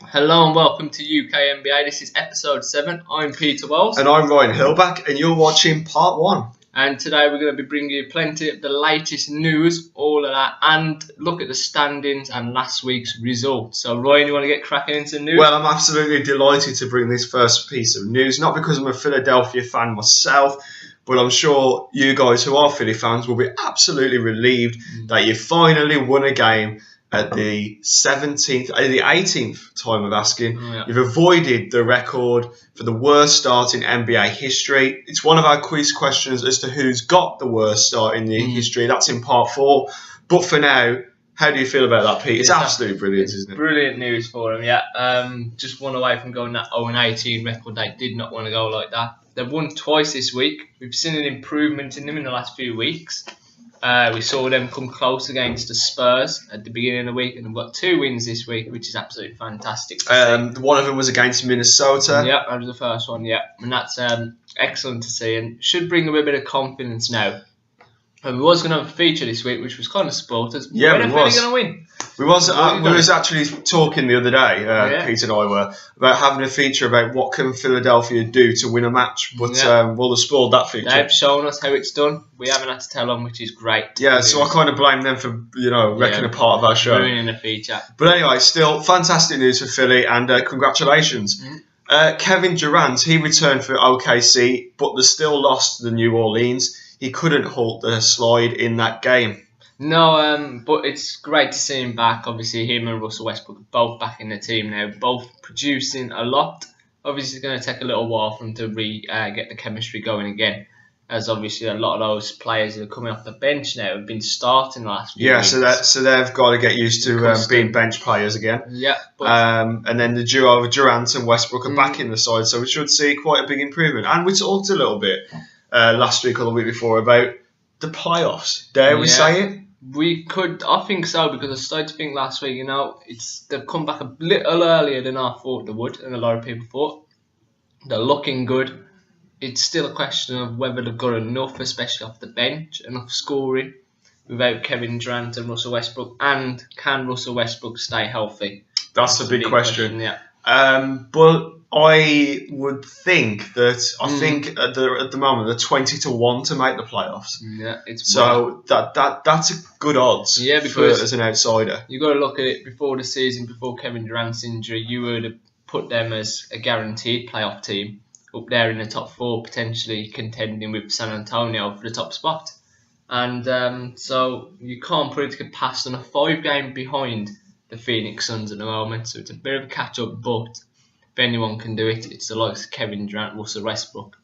Hello and welcome to UK NBA. This is episode 7. I'm Peter Wells. And I'm Ryan Hillback, and you're watching part 1. And today we're going to be bringing you plenty of the latest news, all of that, and look at the standings and last week's results. So Ryan, you want to get cracking into the news? Well, I'm absolutely delighted to bring this first piece of news, not because I'm a Philadelphia fan myself, but I'm sure you guys who are Philly fans will be absolutely relieved that you finally won a game at the 18th time of asking. Yeah. You've avoided the record for the worst start in NBA history. It's one of our quiz questions as to who's got the worst start in the history. That's in part 4. But for now, how do you feel about that, Pete? It's absolutely brilliant, isn't it? Brilliant news for them, yeah. Just one away from going that 0-18 record. They did not want to go like that. They've won twice this week. We've seen an improvement in them in the last few weeks. We saw them come close against the Spurs at the beginning of the week, and they've got 2 wins this week, which is absolutely fantastic to see. One of them was against Minnesota. Yeah, that was the first one, yeah. And that's excellent to see, and should bring them a bit of confidence now. And we was going to have a feature this week, which was kind of spoiled us. Yeah, when are Philly going to win? We was actually talking the other day, Pete and I were, about having a feature about what can Philadelphia do to win a match, but we'll have spoiled that feature. They've shown us how it's done. We haven't had to tell them, which is great. Yeah, so I kind of blame them for, wrecking a part of our show. Ruining the feature. But anyway, still, fantastic news for Philly, and congratulations. Kevin Durant, he returned for OKC, but they still lost to the New Orleans. He couldn't halt the slide in that game. No, but it's great to see him back. Obviously, him and Russell Westbrook are both back in the team now, both producing a lot. Obviously, it's going to take a little while for them to get the chemistry going again, as obviously a lot of those players that are coming off the bench now have been starting the last few weeks. So they've got to get used to being bench players again. Yeah. And then the duo of Durant and Westbrook are back in the side, so we should see quite a big improvement. And we talked a little bit last week or the week before about the playoffs. Dare we say it? We could, I think so, because I started to think last week, they've come back a little earlier than I thought they would, and a lot of people thought. They're looking good. It's still a question of whether they've got enough, especially off the bench, enough scoring without Kevin Durant and Russell Westbrook, and can Russell Westbrook stay healthy? That's a big question. Yeah. But I would think that at the moment they're 20-1 to make the playoffs. Yeah, it's so that's a good odds. Yeah, because as an outsider, you got to look at it before the season, before Kevin Durant's injury. You would have put them as a guaranteed playoff team up there in the top 4, potentially contending with San Antonio for the top spot. And so you can't put it past on a 5-game behind the Phoenix Suns at the moment. So it's a bit of a catch-up, but if anyone can do it, it's the likes of Kevin Durant, Russell Westbrook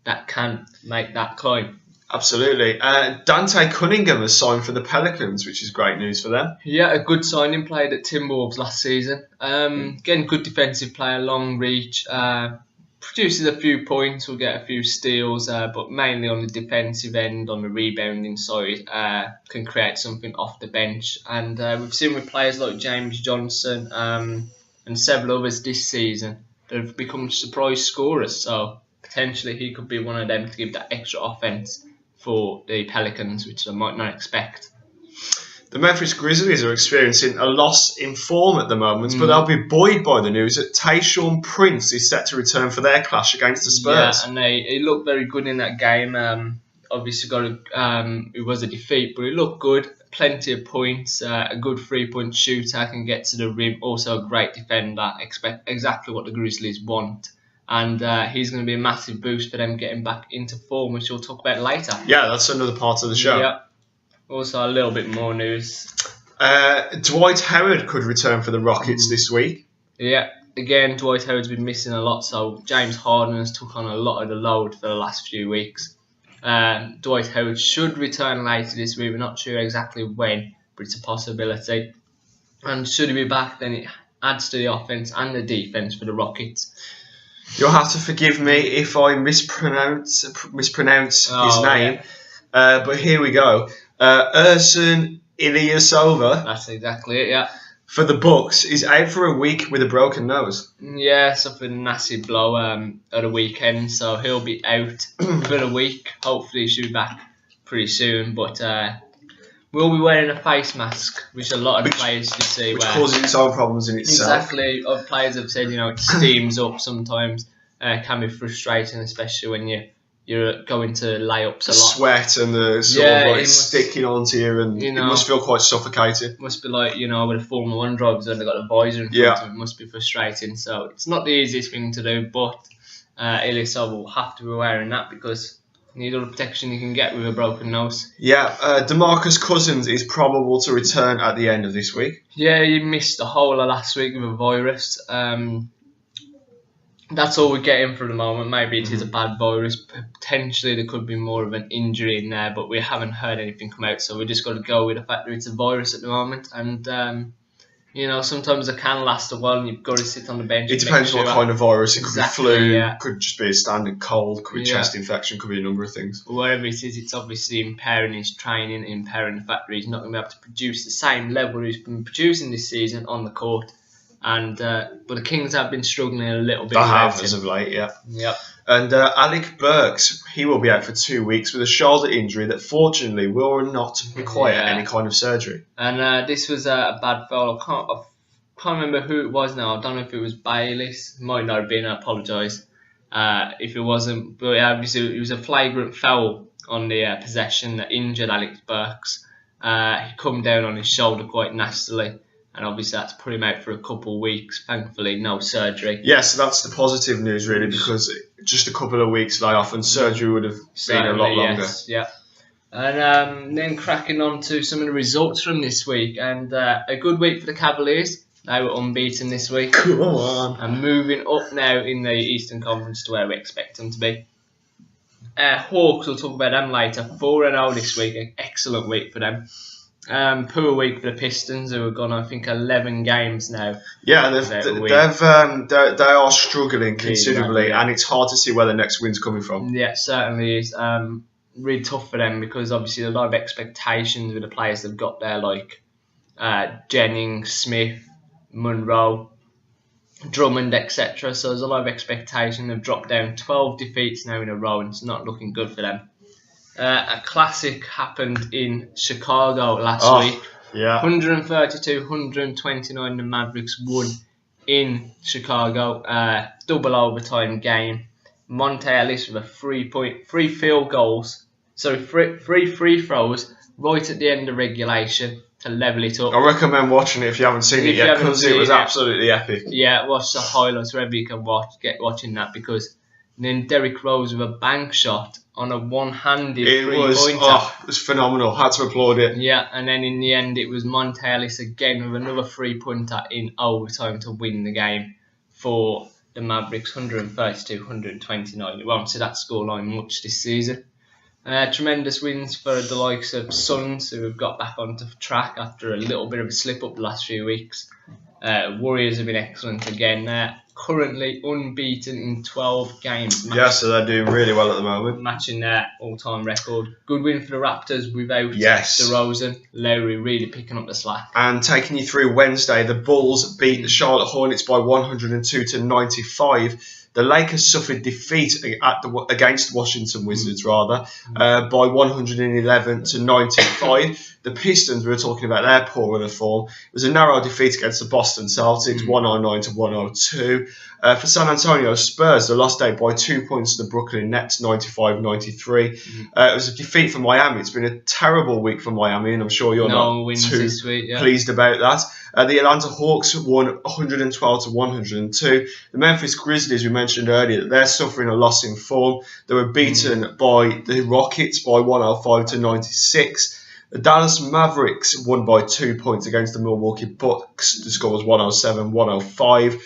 that can make that climb. Absolutely. Dante Cunningham has signed for the Pelicans, which is great news for them. Yeah, a good signing. Played at Timberwolves last season. Again, good defensive player, long reach. Produces a few points, will get a few steals, but mainly on the defensive end, on the rebounding side, can create something off the bench. And we've seen with players like James Johnson and several others this season that have become surprise scorers. So potentially he could be one of them to give that extra offense for the Pelicans, which they might not expect. The Memphis Grizzlies are experiencing a loss in form at the moment, but they'll be buoyed by the news that Tayshaun Prince is set to return for their clash against the Spurs. Yeah, and he looked very good in that game. Obviously, it was a defeat, but he looked good. Plenty of points, a good 3-point shooter, can get to the rim. Also, a great defender. Expect exactly what the Grizzlies want. And he's going to be a massive boost for them getting back into form, which we'll talk about later. Yeah, that's another part of the show. Yeah. Also, a little bit more news. Dwight Howard could return for the Rockets this week. Yeah, again, Dwight Howard's been missing a lot, so James Harden has took on a lot of the load for the last few weeks. Dwight Howard should return later this week. We're not sure exactly when, but it's a possibility. And should he be back, then it adds to the offense and the defense for the Rockets. You'll have to forgive me if I mispronounce his name. Yeah. But here we go. Ersan Ilyasova. That's exactly it, yeah. For the Bucks, is out for a week with a broken nose. Yeah, suffered a massive blow at the weekend, so he'll be out for a week. Hopefully he should be back pretty soon, but We'll be wearing a face mask, which a lot of the players you see which wear. causes its own problems in itself. Exactly. Other players have said, it steams up sometimes. Can be frustrating, especially when you're going to layups a lot. Sweat and the sort of like sticking onto you, and it must feel quite suffocating. Must be like, with a Formula 1 drivers when they've got a visor in front of them. It must be frustrating. So it's not the easiest thing to do, but Elisa will have to be wearing that because you need all the protection you can get with a broken nose. Yeah, DeMarcus Cousins is probable to return at the end of this week. Yeah, he missed the whole of last week with a virus. That's all we're getting for the moment. Maybe it is a bad virus. Potentially there could be more of an injury in there, but we haven't heard anything come out. So we just got to go with the fact that it's a virus at the moment. And, sometimes it can last a while and you've got to sit on the bench. It depends what kind of virus. It could be flu, could just be a standard cold, could be chest infection, could be a number of things. Whatever it is, it's obviously impairing his training, impairing the fact that he's not going to be able to produce the same level he's been producing this season on the court. And but the Kings have been struggling a little bit. They have as of late, yeah. Yep. And Alec Burks, he will be out for 2 weeks with a shoulder injury that fortunately will not require any kind of surgery. And this was a bad foul. I can't remember who it was now. I don't know if it was Bayliss. It might not have been. I apologise if it wasn't. But obviously it was a flagrant foul on the possession that injured Alex Burks. He come down on his shoulder quite nastily. And obviously that's put him out for a couple of weeks. Thankfully, no surgery. Yeah, so that's the positive news, really, because just a couple of weeks lay off and surgery would have been a lot longer. Yes, yeah. And then cracking on to some of the results from this week. And a good week for the Cavaliers. They were unbeaten this week. Come on. And moving up now in the Eastern Conference to where we expect them to be. Hawks, we'll talk about them later. 4-0 this week. An excellent week for them. Poor week for the Pistons, who have gone, I think, 11 games now. Yeah, they are struggling considerably, and it's hard to see where the next win's coming from. Yeah, it certainly is. Really tough for them because obviously a lot of expectations with the players they've got there, like Jennings, Smith, Monroe, Drummond, etc. So there's a lot of expectation. They've dropped down 12 defeats now in a row, and it's not looking good for them. A classic happened in Chicago last week. Yeah. 132-129, the Mavericks won in Chicago. Double overtime game. Monte Ellis with three free throws right at the end of regulation to level it up. I recommend watching it if you haven't seen it yet, because it was absolutely epic. Yeah, watch the highlights wherever you can get watching that, because then Derrick Rose with a bank shot on a one-handed three-pointer. It was phenomenal. Had to applaud it. Yeah, and then in the end it was Monte Ellis again with another three-pointer in overtime to win the game for the Mavericks, 132-129. You won't see that scoreline much this season. Tremendous wins for the likes of Suns, who have got back onto track after a little bit of a slip-up the last few weeks. Warriors have been excellent again. They're currently unbeaten in 12 games. Yeah, so they're doing really well at the moment. Matching their all-time record. Good win for the Raptors without DeRozan. Lowry really picking up the slack. And taking you through Wednesday, the Bulls beat the Charlotte Hornets by 102-95. The Lakers suffered defeat against the Washington Wizards, by 111-95. The Pistons, we were talking about their poor run of form. It was a narrow defeat against the Boston Celtics, 109-102. For San Antonio Spurs, they lost out by 2 points to the Brooklyn Nets, 95-93. It was a defeat for Miami. It's been a terrible week for Miami, and I'm sure you're not too pleased about that. The Atlanta Hawks won 112-102. The Memphis Grizzlies, we mentioned earlier, they're suffering a loss in form. They were beaten by the Rockets by 105-96. The Dallas Mavericks won by 2 points against the Milwaukee Bucks. The score was 107-105.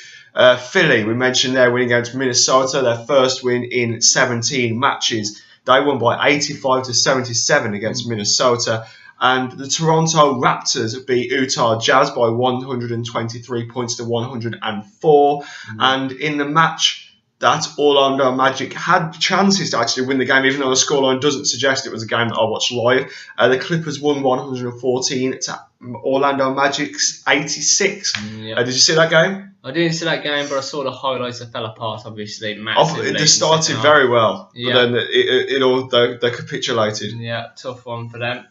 Philly, we mentioned their win against Minnesota, their first win in 17 matches. They won by 85-77 against Minnesota. And the Toronto Raptors beat Utah Jazz by 123 points to 104. And in the match, that Orlando Magic had chances to actually win the game, even though the scoreline doesn't suggest it was a game that I watched live. The Clippers won 114 to Orlando Magic's 86. Did you see that game? I didn't see that game, but I saw the highlights that fell apart, obviously. Massively. They started very well, but then they capitulated. Yeah, tough one for them.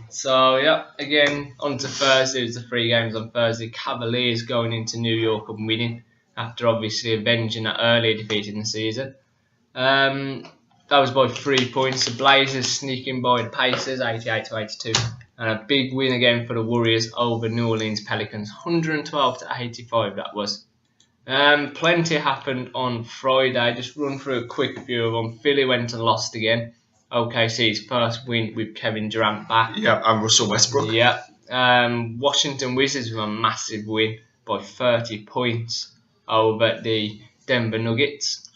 So, yeah, again, on to Thursday. It's the 3 games on Thursday. Cavaliers going into New York and winning after obviously avenging that earlier defeat in the season. That was by 3 points. The Blazers sneaking by the Pacers, 88-82. And a big win again for the Warriors over New Orleans Pelicans, 112-85 that was. Plenty happened on Friday. Just run through a quick few of them. Philly went and lost again. OKC's first win with Kevin Durant back. Yeah, and Russell Westbrook. Yeah. Washington Wizards with a massive win by 30 points over the Denver Nuggets.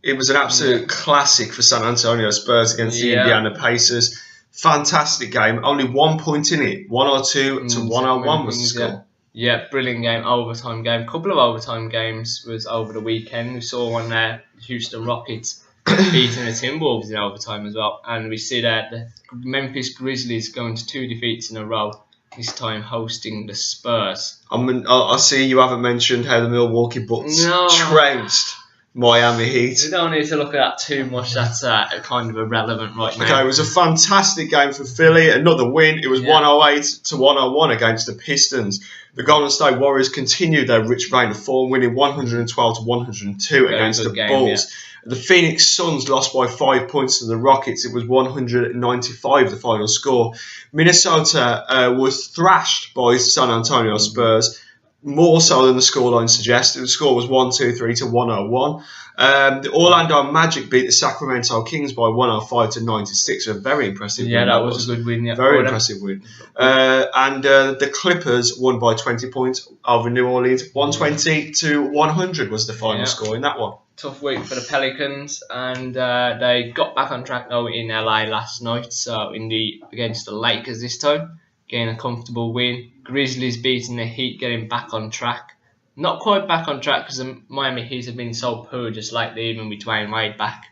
It was an absolute classic for San Antonio Spurs against the Indiana Pacers. Fantastic game. Only 1 point in it. 102 to 101 was the score. Yeah, brilliant game. Overtime game. Couple of overtime games was over the weekend. We saw one there, Houston Rockets beating the Timberwolves in overtime as well. And we see that the Memphis Grizzlies going to 2 defeats in a row, this time hosting the Spurs. I see you haven't mentioned how the Milwaukee Bucks trounced Miami Heat. We don't need to look at that too much. That's kind of irrelevant right now. Okay, it was a fantastic game for Philly. Another win. It was 108 to 101 against the Pistons. The Golden State Warriors continued their rich reign of form, winning 112 to 102 against the Bulls. The Phoenix Suns lost by 5 points to the Rockets. It was 195 the final score. Minnesota was thrashed by San Antonio Spurs, more so than the scoreline suggested. The score was 123 to 101. The Orlando Magic beat the Sacramento Kings by 105 to 96. A very impressive win. Yeah, that was a good win. Yeah, very impressive win. And the Clippers won by 20 points over New Orleans. 120 to 100 was the final score in that one. Tough week for the Pelicans, and they got back on track though in LA last night. So against the Lakers this time, getting a comfortable win. Grizzlies beating the Heat, getting back on track. Not quite back on track because the Miami Heat have been so poor just lately, even with Dwayne Wade back.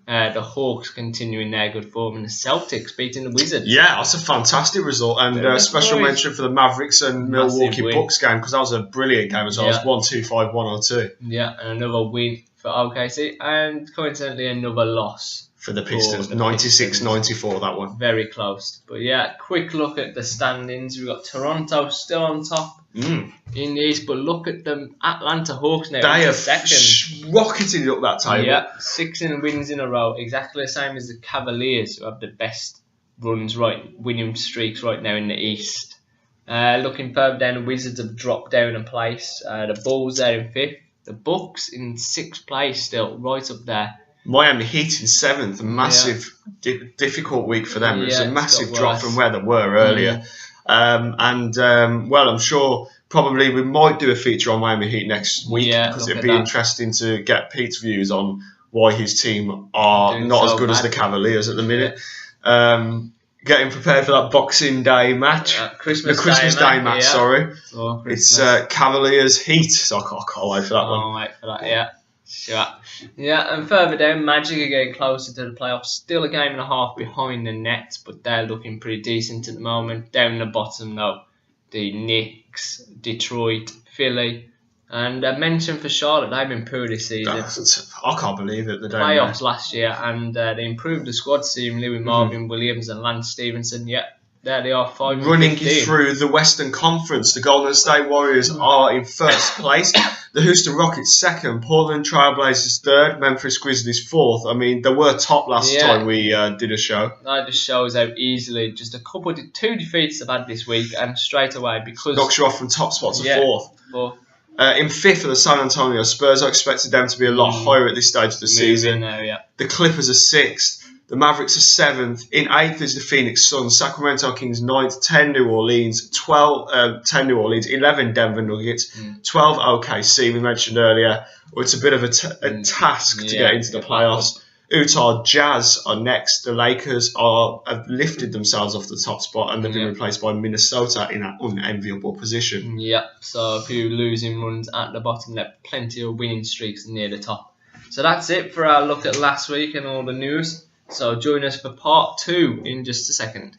The Hawks continuing their good form, and the Celtics beating the Wizards. Yeah, that's a fantastic result, and special mention for the Mavericks and Milwaukee Bucks game, because that was a brilliant game as well. It was 125-102. Yeah, and another win for OKC, and coincidentally another loss for the Pistons, 96-94 that one. Very close. But yeah, quick look at the standings. We've got Toronto still on top in the East, but look at the Atlanta Hawks now. They are second. Rocketing up that table. Yeah, 6 wins in a row. Exactly the same as the Cavaliers, who have the best winning streaks right now in the East. Looking further down, the Wizards have dropped down a place. The Bulls are in 5th. The Bucks in 6th place still, right up there. Miami Heat in 7th, a massive, difficult week for them. It was a massive drop from where they were earlier. Well, I'm sure probably we might do a feature on Miami Heat next week, because it'd be interesting to get Pete's views on why his team are not as good as the Cavaliers at the minute. Getting prepared for that Boxing Day match. Christmas Day match, sorry. It's Cavaliers Heat, so I can't wait for that one. I'll wait for that, yeah. Sure. Yeah, and further down, Magic are getting closer to the playoffs. Still a game and a half behind the Nets, but they're looking pretty decent at the moment. Down the bottom, though, the Knicks, Detroit, Philly, and I mentioned for Charlotte, they've been poor this season. I can't believe it. The playoffs last year, and they improved the squad seemingly with Marvin Williams and Lance Stevenson. Yeah, there they are, 5 running through the Western Conference. The Golden State Warriors are in 1st place. The Houston Rockets 2nd, Portland Trailblazers 3rd, Memphis Grizzlies 4th. I mean, they were top last time we did a show. That just shows how easily just 2 defeats they've had this week, and straight away because knocks you off from top spot to 4th. In 5th are the San Antonio Spurs. I expected them to be a lot higher at this stage of the season. The Clippers are 6th. The Mavericks are 7th. In 8th is the Phoenix Suns. Sacramento Kings 9th. 10 New Orleans. 10 New Orleans. 11 Denver Nuggets. 12 OKC. We mentioned earlier. It's a bit of a task to get into the playoffs. Utah Jazz are next. The Lakers have lifted themselves off the top spot, and they've been replaced by Minnesota in an unenviable position. Yeah, so a few losing runs at the bottom. There are plenty of winning streaks near the top. So that's it for our look at last week and all the news. So join us for part 2 in just a second.